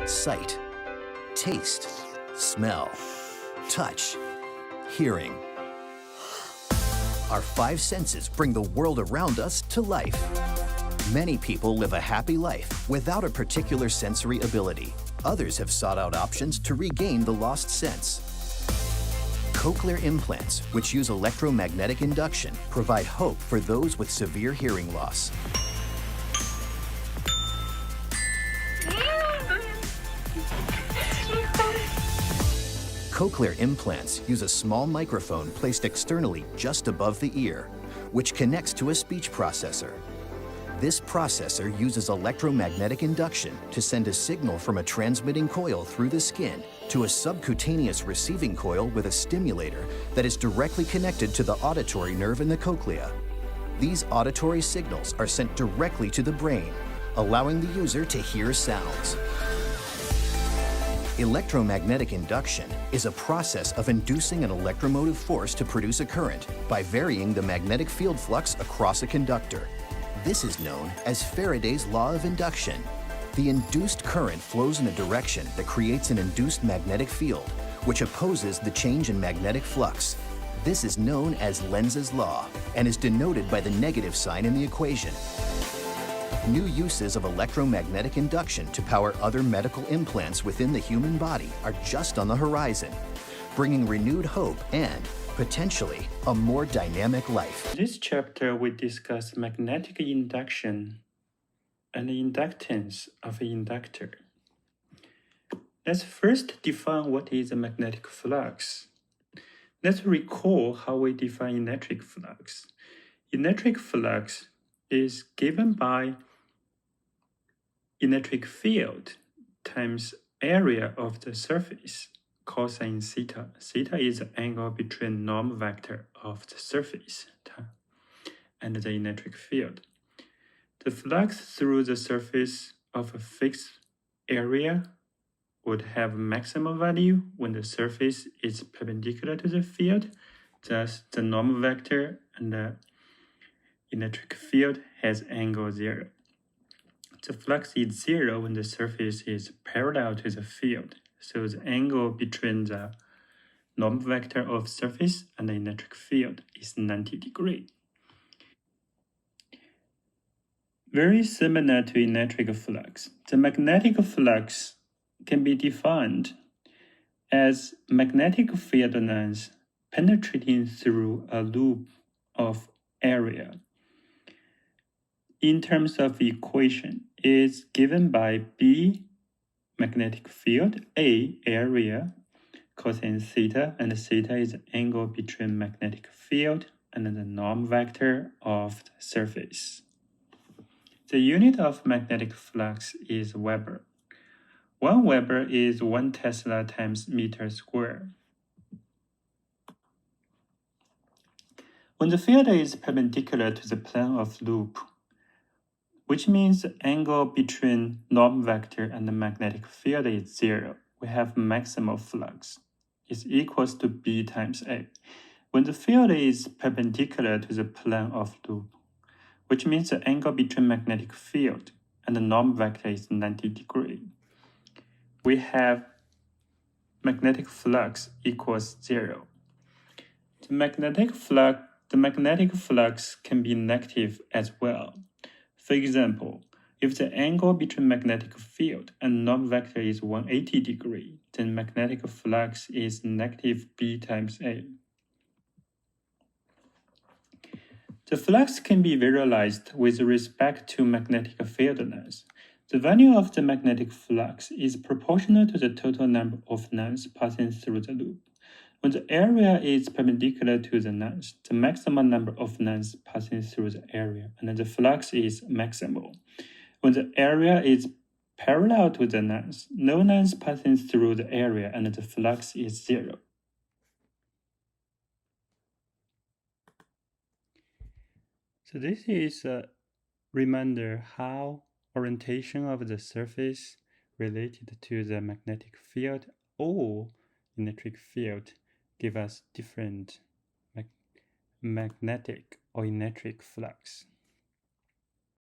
sight, taste, smell, touch, hearing. Our five senses bring the world around us to life. Many people live a happy life without a particular sensory ability. Others have sought out options to regain the lost sense. Cochlear implants, which use electromagnetic induction, provide hope for those with severe hearing loss. Cochlear implants use a small microphone placed externally just above the ear, which connects to a speech processor. This processor uses electromagnetic induction to send a signal from a transmitting coil through the skin to a subcutaneous receiving coil with a stimulator that is directly connected to the auditory nerve in the cochlea. These auditory signals are sent directly to the brain, allowing the user to hear sounds. Electromagnetic induction is a process of inducing an electromotive force to produce a current by varying the magnetic field flux across a conductor. This is known as Faraday's law of induction. The induced current flows in a direction that creates an induced magnetic field, which opposes the change in magnetic flux. This is known as Lenz's law and is denoted by the negative sign in the equation. New uses of electromagnetic induction to power other medical implants within the human body are just on the horizon, bringing renewed hope and, potentially, a more dynamic life. In this chapter, we discuss magnetic induction and the inductance of an inductor. Let's first define what is a magnetic flux. Let's recall how we define electric flux. Electric flux is given by electric field times area of the surface, cosine theta. Theta is the angle between norm vector of the surface and the electric field. The flux through the surface of a fixed area would have maximum value when the surface is perpendicular to the field, thus the norm vector and the electric field has angle 0. The flux is 0 when the surface is parallel to the field, so the angle between the norm vector of surface and the electric field is 90 degrees. Very similar to electric flux, the magnetic flux can be defined as magnetic field lines penetrating through a loop of area. In terms of equation, is given by B, magnetic field, A, area, cosine theta, and theta is the angle between magnetic field and the norm vector of the surface. The unit of magnetic flux is Weber. 1 Weber is 1 Tesla times meter squared. When the field is perpendicular to the plane of loop, which means the angle between norm vector and the magnetic field is 0, we have maximal flux is equals to B times A. When the field is perpendicular to the plane of loop, which means the angle between magnetic field and the norm vector is 90 degrees, we have magnetic flux equals 0. The magnetic flux can be negative as well. For example, if the angle between magnetic field and norm vector is 180 degrees, then magnetic flux is negative B times A. The flux can be visualized with respect to magnetic field length. The value of the magnetic flux is proportional to the total number of lengths passing through the loop. When the area is perpendicular to the length, the maximum number of lengths passing through the area, and the flux is maximal. When the area is parallel to the length, no length passing through the area, and the flux is 0. So this is a reminder how orientation of the surface related to the magnetic field or electric field give us different magnetic or electric flux.